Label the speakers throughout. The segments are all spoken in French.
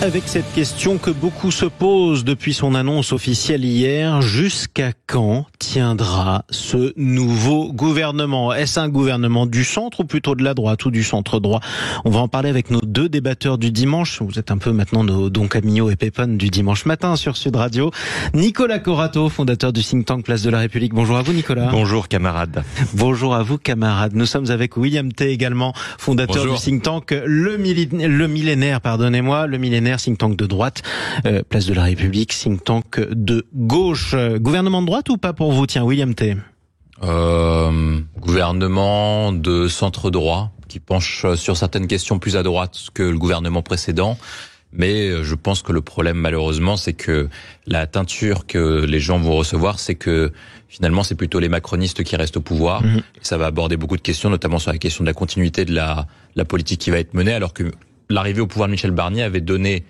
Speaker 1: Avec cette question que beaucoup se posent depuis son annonce officielle hier, jusqu'à quand tiendra ce nouveau gouvernement? Est-ce un gouvernement du centre ou plutôt de la droite ou du centre droit? On va en parler avec nos deux débatteurs du dimanche. Vous êtes un peu maintenant nos Don Camillo et Pépone du dimanche matin sur Sud Radio. Nicolas Corato, fondateur du think tank Place de la République. Bonjour à vous Nicolas.
Speaker 2: Bonjour camarades.
Speaker 1: Bonjour à vous camarades. Nous sommes avec William T également, fondateur du think tank Le Millénaire, think tank de droite, Place de la République, think tank de gauche. Gouvernement de droite ou pas pour vous, tiens, William T?
Speaker 2: Gouvernement de centre droit, qui penche sur certaines questions plus à droite que le gouvernement précédent. Mais je pense que le problème, malheureusement, c'est que la teinture que les gens vont recevoir, c'est que finalement, c'est plutôt les macronistes qui restent au pouvoir. Et ça va aborder beaucoup de questions, notamment sur la question de la continuité de la politique qui va être menée, alors que l'arrivée au pouvoir de Michel Barnier avait donné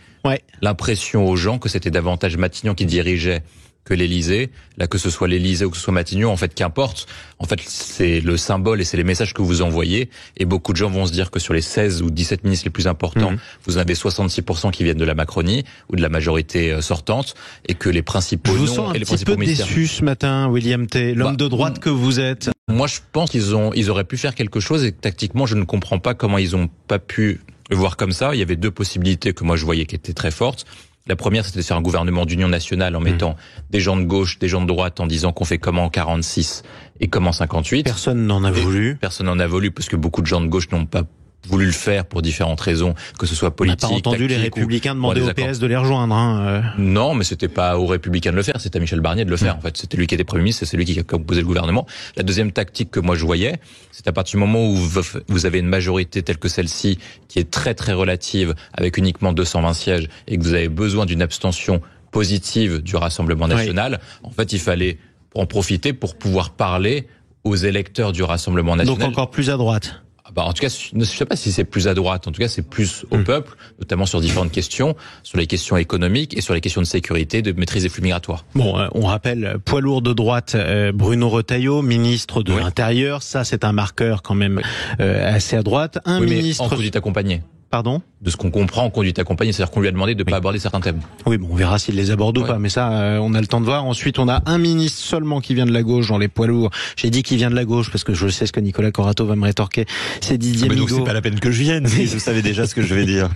Speaker 2: l'impression aux gens que c'était davantage Matignon qui dirigeait que l'Élysée. Là, que ce soit l'Élysée ou que ce soit Matignon, en fait, qu'importe. En fait, c'est le symbole et c'est les messages que vous envoyez. Et beaucoup de gens vont se dire que sur les 16 ou 17 ministres les plus importants, vous en avez 66% qui viennent de la Macronie ou de la majorité sortante, et que les principaux
Speaker 1: noms et les principaux ministères... Je vous sens un petit peu déçu ce matin, William T, l'homme de droite que vous êtes.
Speaker 2: Moi, je pense qu'ils auraient pu faire quelque chose, et tactiquement, je ne comprends pas comment ils n'ont pas pu le voir comme ça. Il y avait deux possibilités que moi je voyais qui étaient très fortes. La première, c'était de faire un gouvernement d'union nationale en mettant des gens de gauche, des gens de droite, en disant qu'on fait comme en 46 et comme en 58.
Speaker 1: Personne n'en a voulu.
Speaker 2: Personne n'en a voulu, parce que beaucoup de gens de gauche n'ont pas voulu le faire pour différentes raisons, que ce soit politique.
Speaker 1: On n'a pas entendu les Républicains demander au PS de les rejoindre.
Speaker 2: Non, mais c'était pas aux Républicains de le faire, c'était à Michel Barnier de le faire. En fait, c'était lui qui était Premier ministre, c'est lui qui a composé le gouvernement. La deuxième tactique que moi je voyais, c'est à partir du moment où vous avez une majorité telle que celle-ci, qui est très très relative, avec uniquement 220 sièges, et que vous avez besoin d'une abstention positive du Rassemblement national, en fait, il fallait en profiter pour pouvoir parler aux électeurs du Rassemblement national.
Speaker 1: Donc encore plus à droite.
Speaker 2: En tout cas, je ne sais pas si c'est plus à droite. En tout cas, c'est plus au peuple, notamment sur différentes questions, sur les questions économiques et sur les questions de sécurité, de maîtrise des flux migratoires.
Speaker 1: Bon, on rappelle, poids lourd de droite, Bruno Retailleau, ministre de l'Intérieur. Ça, c'est un marqueur quand même assez à droite.
Speaker 2: Ministre en conduite accompagnée.
Speaker 1: Pardon?
Speaker 2: De ce qu'on comprend en conduite accompagnée, c'est-à-dire qu'on lui a demandé de ne pas aborder certains thèmes.
Speaker 1: Oui, bon, on verra s'il les aborde ou pas, mais ça, on a le temps de voir. Ensuite, on a un ministre seulement qui vient de la gauche dans les poids lourds. J'ai dit qu'il vient de la gauche parce que je sais ce que Nicolas Corato va me rétorquer. C'est Didier Migaud.
Speaker 2: Donc c'est pas la peine que je vienne, si vous savez déjà ce que je vais dire.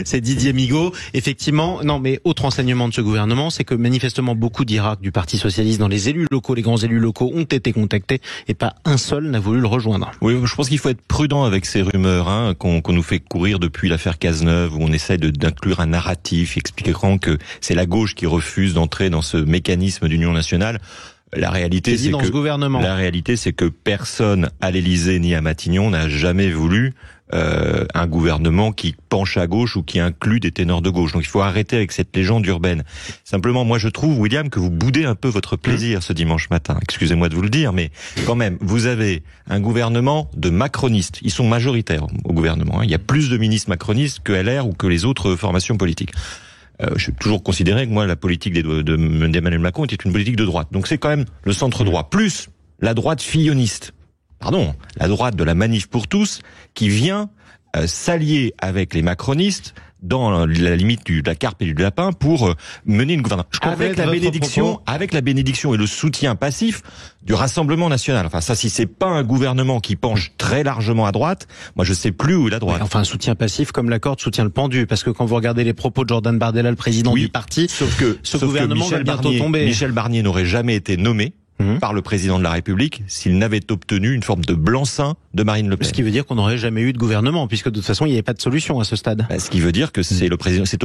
Speaker 1: C'est Didier Migaud. Effectivement, non, mais autre enseignement de ce gouvernement, c'est que manifestement beaucoup d'Irak du Parti Socialiste dans les élus locaux, les grands élus locaux ont été contactés et pas un seul n'a voulu le rejoindre.
Speaker 3: Oui, je pense qu'il faut être prudent avec ces rumeurs qu'on nous fait courir depuis l'affaire Cazeneuve, où on essaie d'inclure un narratif expliquant que c'est la gauche qui refuse d'entrer dans ce mécanisme d'union nationale. La réalité, c'est que personne à l'Élysée ni à Matignon n'a jamais voulu un gouvernement qui penche à gauche ou qui inclut des ténors de gauche. Donc il faut arrêter avec cette légende urbaine. Simplement, moi je trouve, William, que vous boudez un peu votre plaisir ce dimanche matin. Excusez-moi de vous le dire, mais quand même, vous avez un gouvernement de macronistes. Ils sont majoritaires au gouvernement. Il y a plus de ministres macronistes que LR ou que les autres formations politiques. J'ai toujours considéré que moi la politique d'Emmanuel Macron était une politique de droite. Donc c'est quand même le centre droit, plus la droite filloniste. Pardon, la droite de la Manif pour tous, qui vient s'allier avec les macronistes dans la limite de la carpe et du lapin pour mener une gouvernance. Avec la bénédiction et le soutien passif du Rassemblement national. Enfin, ça, si c'est pas un gouvernement qui penche très largement à droite, moi, je sais plus où est la droite.
Speaker 1: Enfin, un soutien passif comme la corde soutient le pendu. Parce que quand vous regardez les propos de Jordan Bardella, le président du parti,
Speaker 3: sauf que
Speaker 1: gouvernement va bientôt tomber.
Speaker 3: Michel Barnier n'aurait jamais été nommé par le président de la République s'il n'avait obtenu une forme de blanc-seing de Marine Le Pen.
Speaker 1: Ce qui veut dire qu'on n'aurait jamais eu de gouvernement, puisque de toute façon, il n'y avait pas de solution à ce stade.
Speaker 3: Ce qui veut dire que c'est au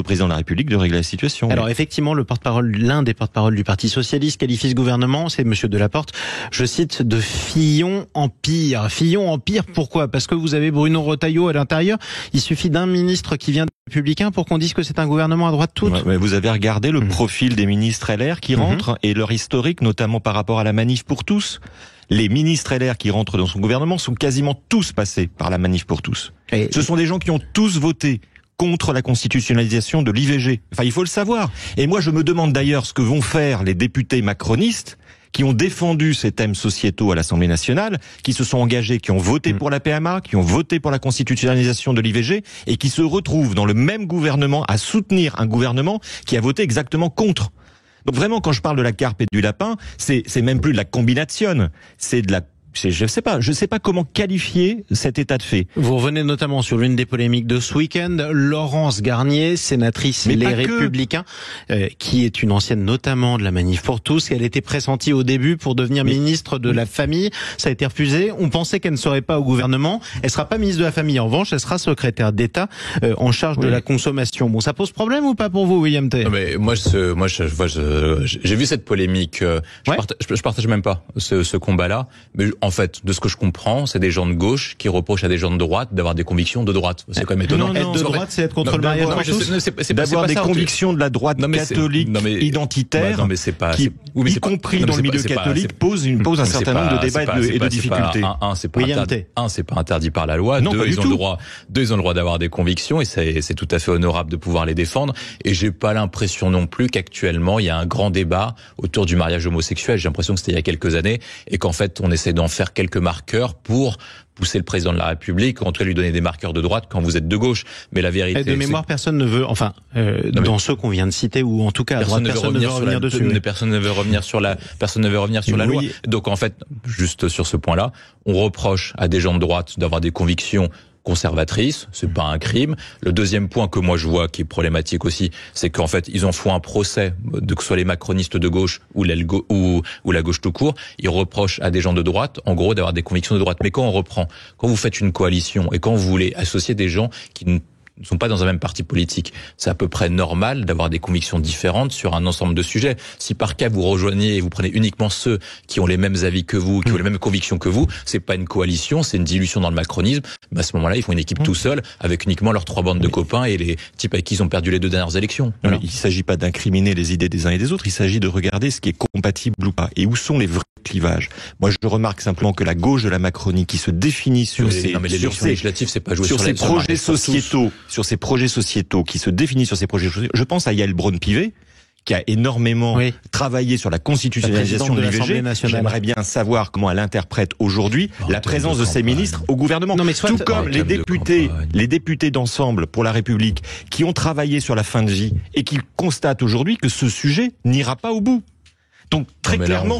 Speaker 3: président de la République de régler la situation.
Speaker 1: Alors effectivement, l'un des porte-parole du Parti Socialiste qualifie ce gouvernement, c'est Monsieur Delaporte, je cite, de Fillon Empire. Fillon Empire, pourquoi? Parce que vous avez Bruno Retailleau à l'intérieur. Il suffit d'un ministre qui vient des Républicains pour qu'on dise que c'est un gouvernement à droite toute.
Speaker 3: Ouais, vous avez regardé le profil des ministres LR qui rentrent et leur historique, notamment par rapport à la Manif pour tous. Les ministres LR qui rentrent dans son gouvernement sont quasiment tous passés par la Manif pour tous. Ce sont des gens qui ont tous voté contre la constitutionnalisation de l'IVG. Enfin, il faut le savoir. Et moi, je me demande d'ailleurs ce que vont faire les députés macronistes qui ont défendu ces thèmes sociétaux à l'Assemblée nationale, qui se sont engagés, qui ont voté pour la PMA, qui ont voté pour la constitutionnalisation de l'IVG, et qui se retrouvent dans le même gouvernement à soutenir un gouvernement qui a voté exactement contre. Donc vraiment, quand je parle de la carpe et du lapin, c'est même plus de la combination, c'est de la... Je sais pas comment qualifier cet état de fait.
Speaker 1: Vous revenez notamment sur l'une des polémiques de ce week-end, Laurence Garnier, sénatrice Les Républicains, qui est une ancienne notamment de la Manif pour tous. Elle était pressentie au début pour devenir ministre de la Famille. Ça a été refusé. On pensait qu'elle ne serait pas au gouvernement. Elle sera pas ministre de la Famille. En revanche, elle sera secrétaire d'État en charge de la consommation. Bon, ça pose problème ou pas pour vous, William T?
Speaker 2: Non, mais j'ai vu cette polémique. Je partage même pas ce combat-là. Mais en fait, de ce que je comprends, c'est des gens de gauche qui reprochent à des gens de droite d'avoir des convictions de droite. C'est quand même étonnant.
Speaker 1: Être de droite, c'est être contre le mariage pour tous.
Speaker 3: D'avoir des convictions de la droite catholique identitaire, qui, y compris dans le milieu catholique, pose un certain nombre de débats et de difficultés.
Speaker 2: C'est pas interdit par la loi. Deux, ils ont le droit d'avoir des convictions et c'est tout à fait honorable de pouvoir les défendre. Et j'ai pas l'impression non plus qu'actuellement il y a un grand débat autour du mariage homosexuel. J'ai l'impression que c'était il y a quelques années et qu'en fait on essaie d'en faire quelques marqueurs pour pousser le président de la République, en tout cas lui donner des marqueurs de droite quand vous êtes de gauche. Mais la vérité,
Speaker 1: de mémoire, personne ne veut, dans ceux qu'on vient de citer ou en tout cas à droite, personne ne veut revenir dessus. Personne
Speaker 2: ne veut revenir sur la loi. Donc en fait, juste sur ce point-là, on reproche à des gens de droite d'avoir des convictions conservatrice, c'est pas un crime. Le deuxième point que moi je vois qui est problématique aussi, c'est qu'en fait ils en font un procès, que ce soit les macronistes de gauche ou la gauche tout court, ils reprochent à des gens de droite, en gros, d'avoir des convictions de droite. Mais quand vous faites une coalition et quand vous voulez associer des gens qui ne sont pas dans un même parti politique, c'est à peu près normal d'avoir des convictions différentes sur un ensemble de sujets. Si par cas vous rejoignez et vous prenez uniquement ceux qui ont les mêmes avis que vous, qui ont les mêmes convictions que vous, c'est pas une coalition, c'est une dilution dans le macronisme. Mais à ce moment-là, ils font une équipe tout seuls avec uniquement leurs 3 bandes de copains et les types avec qui ils ont perdu les 2 dernières élections.
Speaker 3: Voilà. Mais il s'agit pas d'incriminer les idées des uns et des autres, il s'agit de regarder ce qui est compatible ou pas et où sont les vrais clivages. Moi, je remarque simplement que la gauche de la Macronie qui se définit sur ces projets sociétaux qui se définissent sur ces projets sociétaux. Je pense à Yael Braun-Pivet, qui a énormément travaillé sur la constitutionnalisation de l'IVG. J'aimerais bien savoir comment elle interprète aujourd'hui la présence de ces ministres au gouvernement. Tout comme les députés d'Ensemble pour la République qui ont travaillé sur la fin de vie et qui constatent aujourd'hui que ce sujet n'ira pas au bout. Donc très clairement,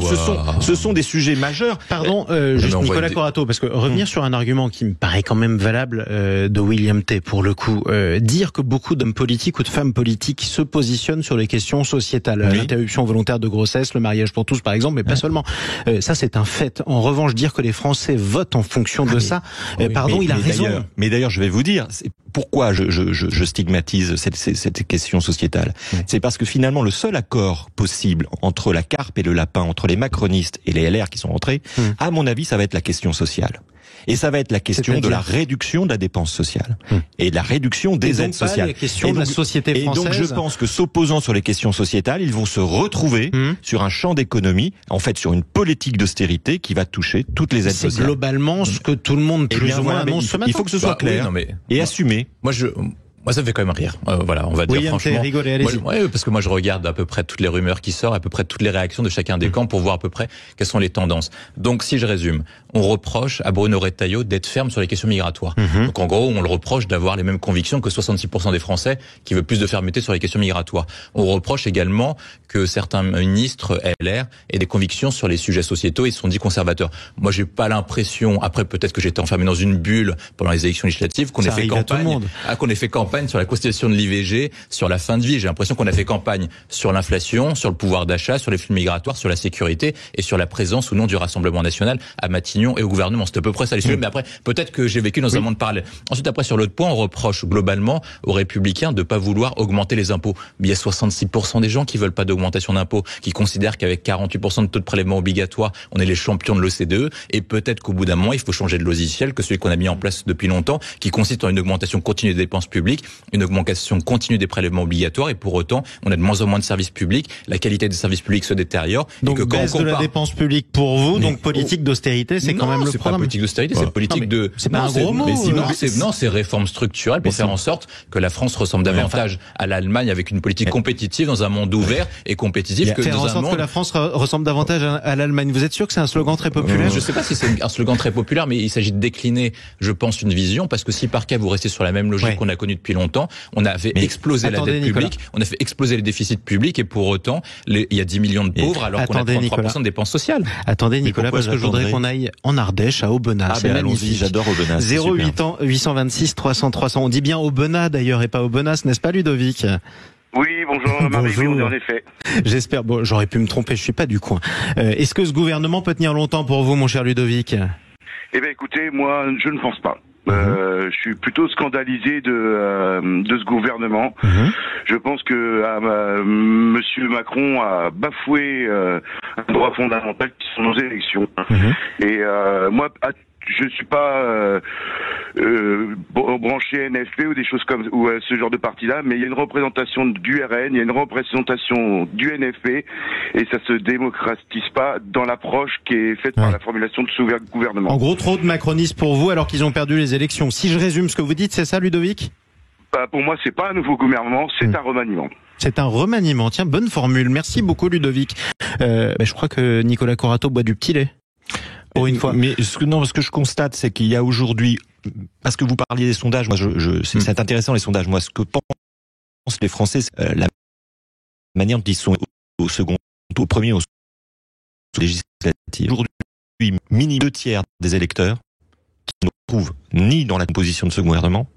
Speaker 3: ce sont des sujets majeurs.
Speaker 1: Pardon, juste Nicolas Corato, parce que revenir sur un argument qui me paraît quand même valable de William T. pour le coup, dire que beaucoup d'hommes politiques ou de femmes politiques se positionnent sur les questions sociétales, l'interruption volontaire de grossesse, le mariage pour tous par exemple, mais pas seulement. Ça c'est un fait. En revanche, dire que les Français votent en fonction de ça, il a raison.
Speaker 3: Mais d'ailleurs, je vais vous dire, pourquoi je stigmatise cette question sociétale. C'est parce que finalement, le seul accord possible entre la carpe et le lapin, entre les macronistes et les LR qui sont rentrés, à mon avis, ça va être la question sociale. Et ça va être la question de la réduction de la dépense sociale et de la réduction des aides sociales.
Speaker 1: La question de la société française.
Speaker 3: Et donc je pense que s'opposant sur les questions sociétales, ils vont se retrouver sur un champ d'économie, en fait sur une politique d'austérité qui va toucher toutes les aides sociales.
Speaker 1: C'est globalement ce que tout le monde plus ou moins annonce ce matin.
Speaker 3: Il faut que ce soit clair et assumé.
Speaker 2: Moi, ça me fait quand même rire. Voilà, on va dire franchement.
Speaker 1: Rigolez, allez-y.
Speaker 2: Parce que moi, je regarde à peu près toutes les rumeurs qui sortent, à peu près toutes les réactions de chacun des camps pour voir à peu près quelles sont les tendances. Donc, si je résume, on reproche à Bruno Retailleau d'être ferme sur les questions migratoires. Donc, en gros, on le reproche d'avoir les mêmes convictions que 66% des Français qui veulent plus de fermeté sur les questions migratoires. On reproche également que certains ministres LR aient des convictions sur les sujets sociétaux et sont dits conservateurs. Moi, j'ai pas l'impression, après peut-être que j'étais enfermé dans une bulle pendant les élections législatives, qu'on ait fait campagne sur la constitution de l'IVG, sur la fin de vie. J'ai l'impression qu'on a fait campagne sur l'inflation, sur le pouvoir d'achat, sur les flux migratoires, sur la sécurité et sur la présence ou non du Rassemblement national à Matignon et au gouvernement. C'est à peu près ça les sujets. Mais après, peut-être que j'ai vécu dans un monde parallèle. Ensuite, après, sur l'autre point, on reproche globalement aux Républicains de pas vouloir augmenter les impôts. Mais il y a 66% des gens qui veulent pas d'augmentation d'impôts, qui considèrent qu'avec 48% de taux de prélèvement obligatoire, on est les champions de l'OCDE. Et peut-être qu'au bout d'un moment, il faut changer de logiciel que celui qu'on a mis en place depuis longtemps, qui consiste en une augmentation continue des dépenses publiques publics, une augmentation continue des prélèvements obligatoires et pour autant, on a de moins en moins de services publics, la qualité des services publics se détériore.
Speaker 1: Donc baisse de la dépense publique pour vous, donc politique d'austérité, c'est quand même le
Speaker 2: programme. C'est pas politique d'austérité, c'est politique de...
Speaker 1: C'est pas un gros mot.
Speaker 2: Non, c'est réforme structurelle pour faire en sorte que la France ressemble davantage à l'Allemagne avec une politique compétitive dans un monde ouvert et compétitif que dans un monde...
Speaker 1: que la France ressemble davantage à l'Allemagne. Vous êtes sûr que c'est un slogan très populaire?
Speaker 2: Je ne sais pas si c'est un slogan très populaire, mais il s'agit de décliner, je pense, une vision, parce que si par cas vous restez sur la même logique qu'on a connue depuis longtemps, on a fait exploser la dette publique, on a fait exploser les déficits publics et pour autant, il y a 10 millions de pauvres alors qu'on a 33% de dépenses sociales.
Speaker 1: Attendez Nicolas, parce que je voudrais qu'on aille en Ardèche, à Aubenas.
Speaker 3: Ah ben allons-y, j'adore Aubenas.
Speaker 1: 0826 300 300. On dit bien Aubenas d'ailleurs et pas Aubenas, n'est-ce pas Ludovic?
Speaker 4: Oui, bonjour Marie, oui, on est en effet.
Speaker 1: J'espère, bon, j'aurais pu me tromper, je suis pas du coin. Est-ce que ce gouvernement peut tenir longtemps pour vous, mon cher Ludovic?
Speaker 4: Eh bien écoutez, moi je ne pense pas. Je suis plutôt scandalisé de ce gouvernement. Je pense que Monsieur Macron a bafoué un droit fondamental qui sont nos élections. Et moi, je suis pas branché NFP ou des choses comme ou ce genre de parti-là, mais il y a une représentation du RN, il y a une représentation du NFP, et ça se démocratise pas dans l'approche qui est faite par la formulation de ce gouvernement.
Speaker 1: En gros, trop de macronistes pour vous alors qu'ils ont perdu les élections. Si je résume ce que vous dites, c'est ça, Ludovic?
Speaker 4: Pour moi, c'est pas un nouveau gouvernement, c'est un remaniement.
Speaker 1: C'est un remaniement. Tiens, bonne formule. Merci beaucoup, Ludovic. Je crois que Nicolas Corato boit du petit lait. Pour une fois.
Speaker 3: Mais ce que je constate, c'est qu'il y a aujourd'hui, parce que vous parliez des sondages, moi, c'est intéressant les sondages. Moi, ce que pensent les Français, c'est la manière dont ils sont au second, au premier, au législatif. Aujourd'hui, minimum 2/3 des électeurs qui ne trouvent ni dans la composition de ce gouvernement,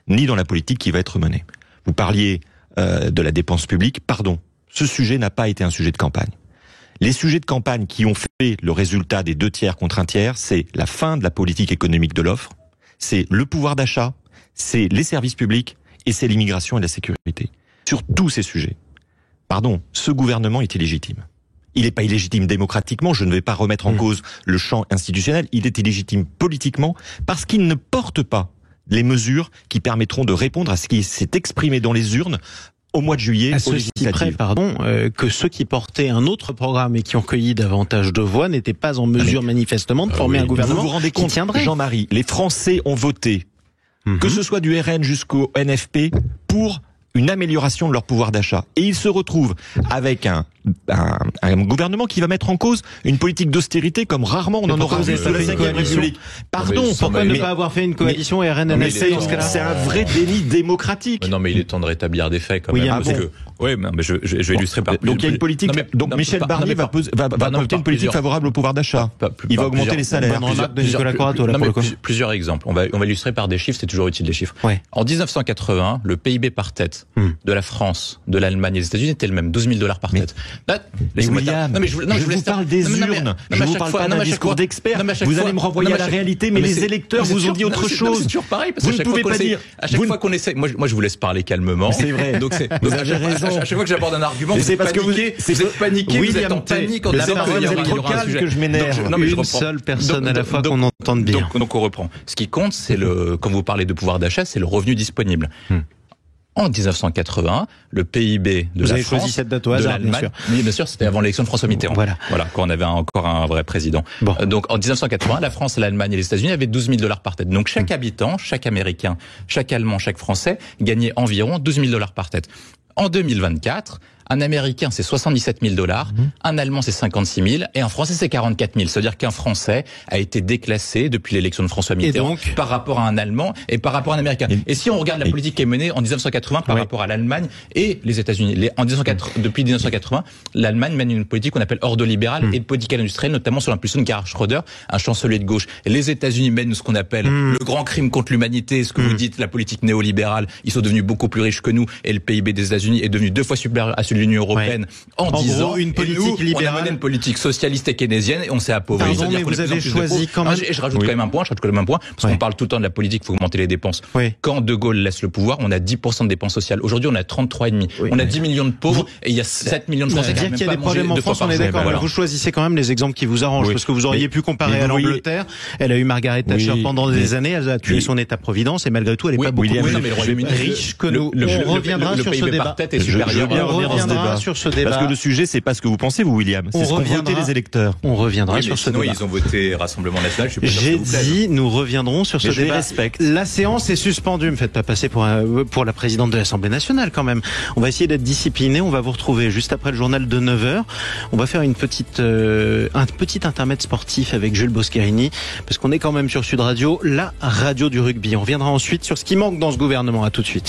Speaker 3: ni dans la politique qui va être menée. Vous parliez de la dépense publique. Pardon, ce sujet n'a pas été un sujet de campagne. Les sujets de campagne qui ont fait le résultat des 2/3 contre 1/3, c'est la fin de la politique économique de l'offre, c'est le pouvoir d'achat, c'est les services publics et c'est l'immigration et la sécurité. Sur tous ces sujets, pardon, ce gouvernement est illégitime. Il n'est pas illégitime démocratiquement, je ne vais pas remettre en cause le champ institutionnel, il est illégitime politiquement parce qu'il ne porte pas les mesures qui permettront de répondre à ce qui s'est exprimé dans les urnes au mois de juillet,
Speaker 1: à ceci près, que ceux qui portaient un autre programme et qui ont cueilli davantage de voix n'étaient pas en mesure manifestement de former un gouvernement.
Speaker 3: Vous vous rendez compte, Jean-Marie, les Français ont voté, que ce soit du RN jusqu'au NFP, pour une amélioration de leur pouvoir d'achat. Et ils se retrouvent avec un gouvernement qui va mettre en cause une politique d'austérité comme rarement on en aura vu sous la 5e République. Pardon,
Speaker 1: pourquoi ne pas avoir fait une coalition RN-NFP dans ce cas-là?
Speaker 3: C'est un vrai déni démocratique.
Speaker 2: Non, mais il est temps de rétablir des faits quand même. Mais je vais illustrer par
Speaker 3: donc il y a une politique. Donc Michel Barnier va porter une politique favorable au pouvoir d'achat. Il va augmenter les salaires.
Speaker 2: Plusieurs exemples. On va illustrer par des chiffres. C'est toujours utile, les chiffres. En 1980, le PIB par tête de la France, de l'Allemagne et des États-Unis était le même, $12,000 par tête.
Speaker 3: Mais William, je vous parle des urnes. Je vous parle pas d'un discours d'expert. Vous allez me renvoyer à la réalité, mais les électeurs vous ont dit autre chose.
Speaker 2: C'est toujours pareil, parce
Speaker 3: vous ne pouvez pas dire.
Speaker 2: À chaque fois qu'on essaie, moi je vous laisse parler calmement.
Speaker 3: C'est vrai.
Speaker 2: Vous avez raison. À chaque fois que j'aborde un argument, vous êtes paniqué, vous êtes en panique.
Speaker 3: La parole est trop calme que je m'énerve.
Speaker 1: Une seule personne à la fois qu'on entende bien.
Speaker 2: Donc on reprend. Ce qui compte, c'est quand vous parlez de pouvoir d'achat, c'est le revenu disponible. En 1981, le PIB de la France,
Speaker 1: choisi cette date au hasard, bien sûr.
Speaker 2: Oui, bien sûr, c'était avant l'élection de François Mitterrand. Voilà, quand on avait encore un vrai président. Donc, en 1980, la France, l'Allemagne et les États-Unis avaient $12,000 par tête. Donc, chaque habitant, chaque Américain, chaque Allemand, chaque Français gagnait environ $12,000 par tête. En 2024, un Américain, c'est $77,000, un Allemand, c'est 56 000, et un Français, c'est 44 000. C'est-à-dire qu'un Français a été déclassé depuis l'élection de François Mitterrand par rapport à un Allemand et par rapport à un Américain. Et si on regarde la politique qui est menée en 1980 par rapport à l'Allemagne et les États-Unis, depuis 1980, l'Allemagne mène une politique qu'on appelle ordolibérale et de politique industrielle, notamment sur l'impulsion de Gerhard Schröder, un chancelier de gauche. Et les États-Unis mènent ce qu'on appelle le grand crime contre l'humanité, ce que vous dites, la politique néolibérale. Ils sont devenus beaucoup plus riches que nous et le PIB des États-Unis est devenu 2 fois supérieur à celui l'Union européenne en 10 ans.
Speaker 1: Une politique libérale.
Speaker 2: On a mené une politique socialiste et keynésienne et on s'est appauvri.
Speaker 1: Pardon, mais vous avez choisi quand même.
Speaker 2: Je rajoute quand même un point, parce qu'on parle tout le temps de la politique, il faut augmenter les dépenses.
Speaker 1: Oui.
Speaker 2: Quand De Gaulle laisse le pouvoir, on a 10% de dépenses sociales. Aujourd'hui, on a 33,5.
Speaker 1: Oui.
Speaker 2: On a 10 millions de pauvres et il y a 7 millions de Français qui
Speaker 1: dire qu'il y a des problèmes en France, on est d'accord. Vous choisissez quand même les exemples qui vous arrangent, parce que vous auriez pu comparer à l'Angleterre. Elle a eu Margaret Thatcher pendant des années, elle a tué son État-providence et malgré tout, elle n'est pas beaucoup plus riche que nous. On reviendra sur ce débat. On reviendra sur ce débat.
Speaker 3: Parce que le sujet, c'est pas ce que vous pensez, vous, William. C'est ce qu'ont voté les électeurs.
Speaker 1: On reviendra sur ce débat.
Speaker 2: Ils ont voté Rassemblement National.
Speaker 1: J'ai dit, nous reviendrons sur ce débat. La séance est suspendue. Me faites pas passer pour la présidente de l'Assemblée nationale quand même. On va essayer d'être discipliné. On va vous retrouver juste après le journal de 9h. On va faire un petit intermède sportif avec Jules Boscherini, parce qu'on est quand même sur Sud Radio, la radio du rugby. On reviendra ensuite sur ce qui manque dans ce gouvernement. À tout de suite.